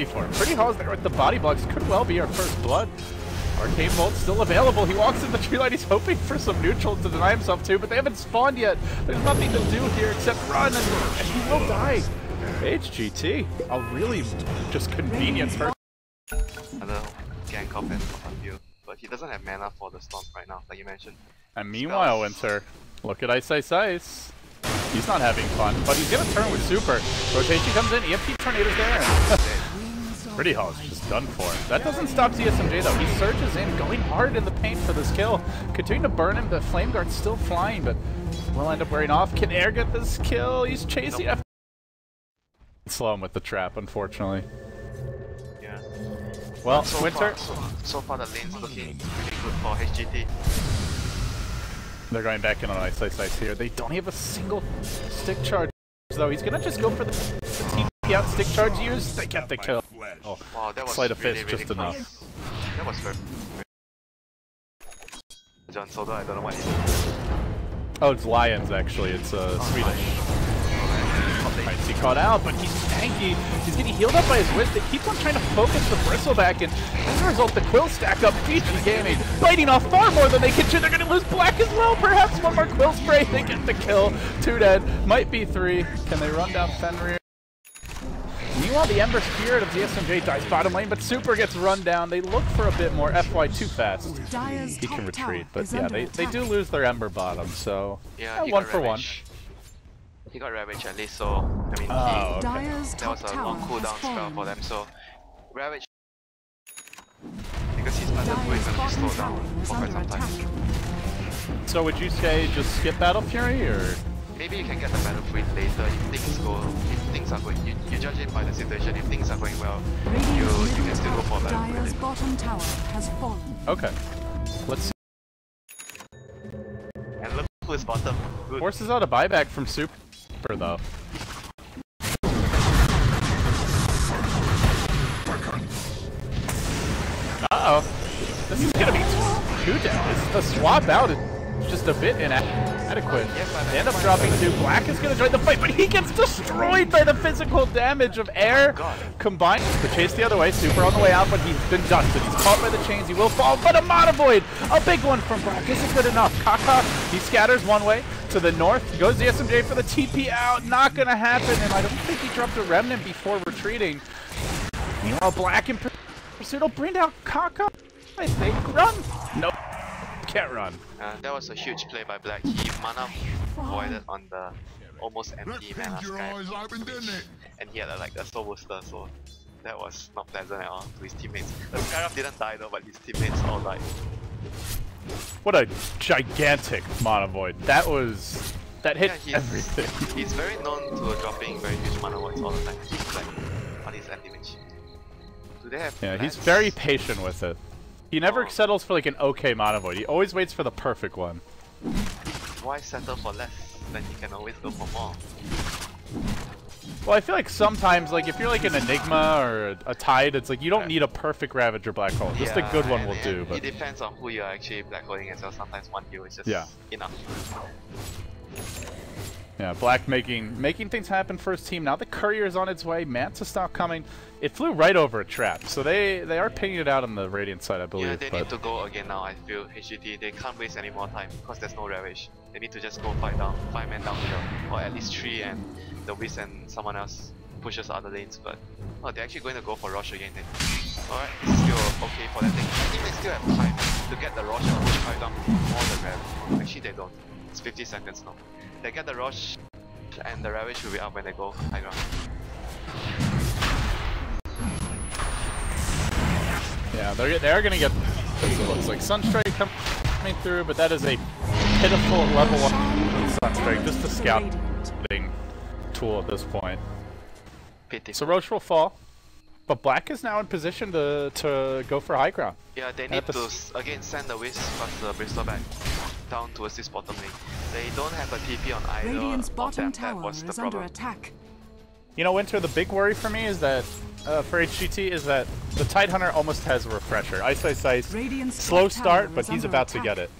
for him. Pretty Hall's there with the body blocks. Could well be our first blood. Arcane Bolt's still available. He walks in the tree line. He's hoping for some neutral to deny himself to, but they haven't spawned yet. There's nothing to do here except run, and he will die. HGT, a really just convenient person. Another gank off and on view, but he doesn't have mana for the storm right now, like you mentioned. And meanwhile, Winter, look at Ice Ice Ice. He's not having fun, but he's gonna turn with super. Rotation comes in, EMP Tornado's there. Pretty Hall's just done for. That doesn't stop ZSMJ though. He surges in, going hard in the paint for this kill. Continuing to burn him, the Flame Guard's still flying, but will end up wearing off. Can Air get this kill? He's chasing after. Slow him with the trap, unfortunately. Yeah. Well, so Winter. So far the lane's looking pretty good for HGT. They're going back in on Ice Ice Ice here. They don't have a single stick charge though. He's gonna just go for the TP out stick charge use. They get the kill. Oh, wow, that was sleight of really, fist really just enough. That was very. John Soda, I don't know what he did. Oh, it's Lions actually. It's Swedish. Right, he caught out, but he's tanky. He's getting healed up by his whip. They keep on trying to focus the Bristleback, and as a result, the Quill stack up. Vici Gaming biting off far more than they can chew. They're going to lose Black as well. Perhaps one more Quill spray. They get the kill. 2 dead. Might be 3. Can they run down Fenrir? Meanwhile, the Ember Spirit of ZSMJ dies bottom lane, but Super gets run down. They look for a bit more. FY too fast. He can retreat, but yeah, they do lose their Ember bottom, so yeah, 1 for 1. He got Ravage at least, so I mean, that was a long cooldown spell for them. So Ravage, because he's not going to be slowed down for quite some time. So would you say just skip Battle Fury, or maybe you can get the Battle Fury later if things are going. You judge it by the situation. If things are going well, you can still go for Battle Fury. Bottom tower has fallen. Okay, let's see. And look who's bottom. Good. Forces out a buyback from Super though. Uh-oh. This is gonna be 2 down. The swap out is just a bit inadequate. They end up dropping 2. Black is gonna join the fight, but he gets destroyed by the physical damage of Air combined. The chase the other way, Super on the way out, but he's been dusted. He's caught by the chains, he will fall, but a Mana Void! A big one from Black isn't good enough. Kaka, he scatters one way to the north, goes the SMJ for the TP out, not gonna happen, and I don't think he dropped a Remnant before retreating. Meanwhile, Black in pursuit will bring down Kaka, I think. Run! Nope. Can't run. That was a huge play by Black. He mana voided on the almost empty mana Sky, and he had like a soul booster, so that was not pleasant at all to his teammates. The Skyruff didn't die though, but his teammates all died. What a gigantic Mana Void. That hit everything. He's very known to dropping very huge Mana Voids all the time. Like on his end damage. Do they have plans? He's very patient with it. He never settles for like an okay Mana Void. He always waits for the perfect one. Why settle for less when you can always go for more? Well, I feel like sometimes, like if you're like an Enigma or a Tide, it's like you don't need a perfect Ravager Black Hole. Just a good one will do. But it depends on who you're actually Black Holing as well. Sometimes one heal is just enough. Yeah, Black making things happen for his team. Now the Courier's on its way. Manta stop coming. It flew right over a trap, so they are pinging it out on the Radiant side, I believe. Yeah, they need to go again now. I feel HGT they can't waste any more time because there's no Ravage. They need to just go 5 men down middle, or at least 3, and the Whis and someone else pushes other lanes. But they're actually going to go for Rosh again. Then alright, it's still okay for that thing. I think they still have time to get the Rosh and push 5 down before the Ravage. Actually, they don't. It's 50 seconds now. They get the Rosh, and the Ravage will be up when they go high ground. Yeah, they are going to get, it looks like, Sunstrike coming through, but that is a pitiful level 1 Sunstrike, just a scouting tool at this point. So Roche will fall, but Black is now in position to go for high ground. Yeah, they need to again send the Whis plus the Bristleback down towards this bottom lane. They don't have a TP on either Radiant's bottom of them. That was the problem. under attack. You know, Winter, the big worry for me is that, for HGT, is that the Tidehunter almost has a refresher. Ice, Ice, Ice, slow start, but he's about to get it.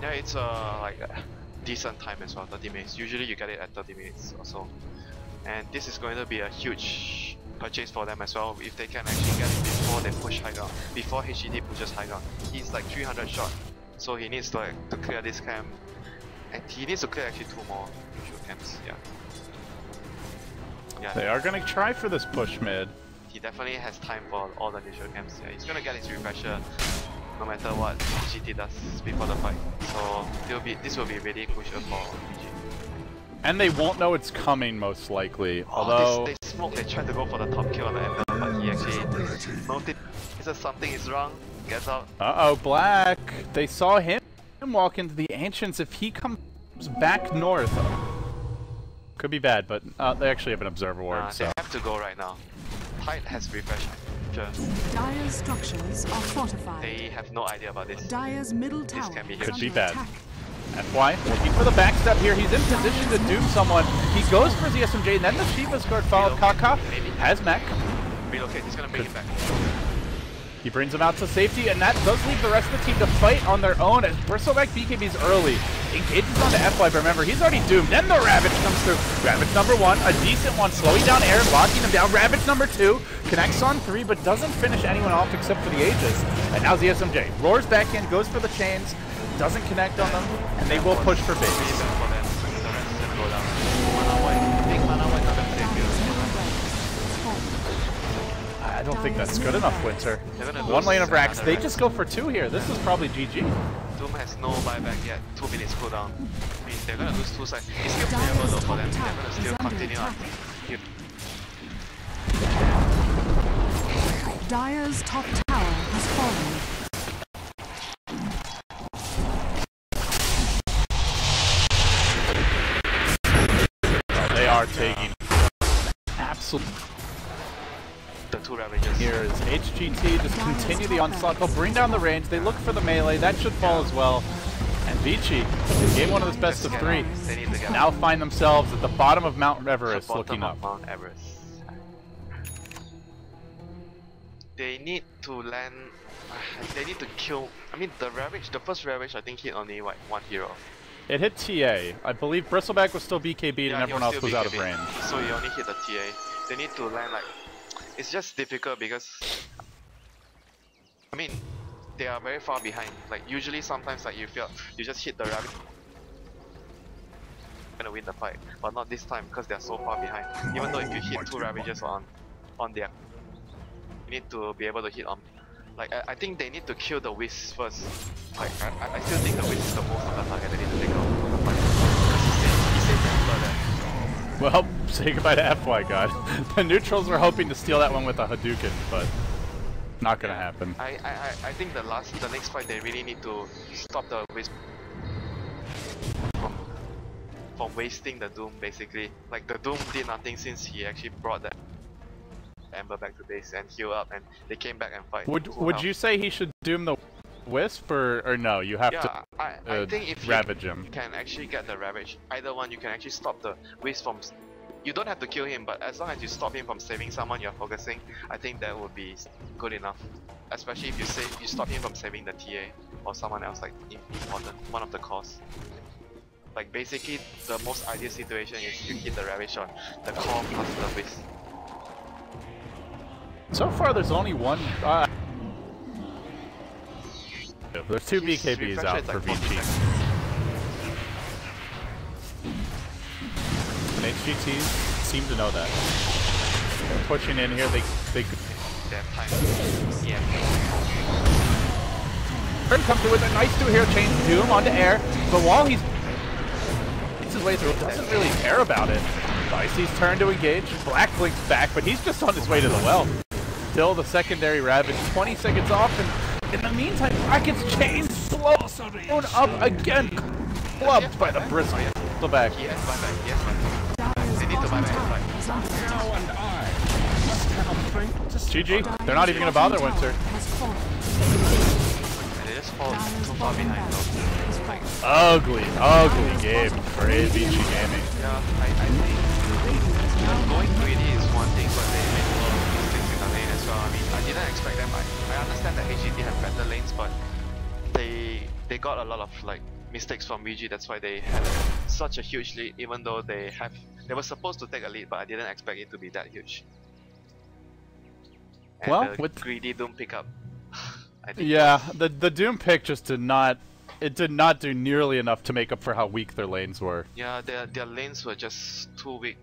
Yeah, it's like a decent time as well, 30 minutes. Usually you get it at 30 minutes or so. And this is going to be a huge purchase for them as well. If they can actually get it before they push high ground, before HGD pushes high ground. He's like 300 short, so he needs to clear this camp, and he needs to clear actually 2 more neutral camps. Yeah. They are gonna try for this push mid. He definitely has time for all the neutral camps. Yeah, he's gonna get his refresher no matter what HGT does before the fight. So this will be really crucial for VG. And they won't know it's coming, most likely. Oh, Although they smoke, they tried to go for the top kill on the Ender, but he actually noticed something is wrong, gets out. uh-oh, Black. They saw him walk into the Ancients. If he comes back north, could be bad, but they actually have an observer ward, so. They have to go right now. Tide has refreshed. Sure. Dire's structures are fortified. They have no idea about this. Dire's middle tower can be is huge. Could be under bad. attack. FY, looking for the backstep here. He's in position to doom someone. He goes for the SMJ, and then the Shiva's guard followed. Kaka has mech. Relocate, he's gonna bring him back. He brings him out to safety, and that does leave the rest of the team to fight on their own as Bristleback BKB's early. Engages onto FY, but remember, he's already doomed. Then the Ravage comes through. Ravage number 1, a decent one, slowing down air, locking him down. Ravage number 2, connects on 3, but doesn't finish anyone off except for the Aegis. And now's the SMJ. Roars back in, goes for the chains, doesn't connect on them, and they will push for base. I don't think that's good enough, Winter. 1 lane of racks. They just go for 2 here. This is probably GG. Doom has no buyback yet. 2 minutes cooldown. I mean, they're gonna lose 2 sides. It's still playable though for them. They're gonna still continue on. Dire's top tower has fallen. They are taking absolute. The 2 Ravages. Here is HGT, just continue the onslaught. They'll bring down the range. They look for the melee. That should fall as well. And Vici, game 1 of this best of 3, now find themselves at the bottom of Mount Everest looking up. Mount Everest. They need to land. They need to kill. I mean, the Ravage, the first Ravage, I think hit only like 1 hero. It hit TA. I believe Bristleback was still BKB'd and everyone else was out of range. So you only hit the TA. They need to land like. It's just difficult because. I mean, they are very far behind. Like usually, sometimes like you just hit the Ravage. Gonna win the fight, but not this time because they are so far behind. Even though if you hit 2 Ravages on their, you need to be able to hit on. Like I think they need to kill the Wisp first. Like I still think the Wisp is the most of the target they need to take out from the fight. Because he saved them there. Well, say goodbye to FY God. The neutrals were hoping to steal that one with a Hadouken, but not gonna happen. I think the next fight they really need to stop the Wisp from wasting the Doom basically. Like the Doom did nothing since he actually brought the Ember back to base and heal up, and they came back and fight. Would you say he should doom the Wisp or no? You have to I think if Ravage him. You can actually get the Ravage. Either one, you can actually stop the Wisp from. You don't have to kill him, but as long as you stop him from saving someone you're focusing, I think that would be good enough. Especially if you stop him from saving the TA or someone else like important, one of the cores. Like basically, the most ideal situation is you hit the Ravage on the core plus the Wisp. So far, there's only one. There's 2 BKBs out for Vici. And HGT seem to know that. They're pushing in here. They have time. Yeah. Turn comes through with a nice 2 hero chain, Doom onto air. But while he's his way through, doesn't really care about it. Vicie's turn to engage. Black blinks back, but he's just on his way to the well. Still the secondary Ravage, 20 seconds off, and in the meantime, Bracket's chains slow up again, clubbed by the Bristleback. He has buyback, he has buyback. They need to buy back the fight. GG, they're not even going to bother Winter. They just fall too far behind though. Ugly game for Vici Gaming. Yeah, I think going greedy is one thing, but they made a lot of mistakes in the lane as well. I mean, I didn't expect them. I understand that HGT had better lanes, but they got a lot of like mistakes from VG. That's why they had such a huge lead, even though they were supposed to take a lead, but I didn't expect it to be that huge. And Well, the with greedy Doom pickup. I think yeah, the Doom pick just did not do nearly enough to make up for how weak their lanes were. yeah, their lanes were just too weak.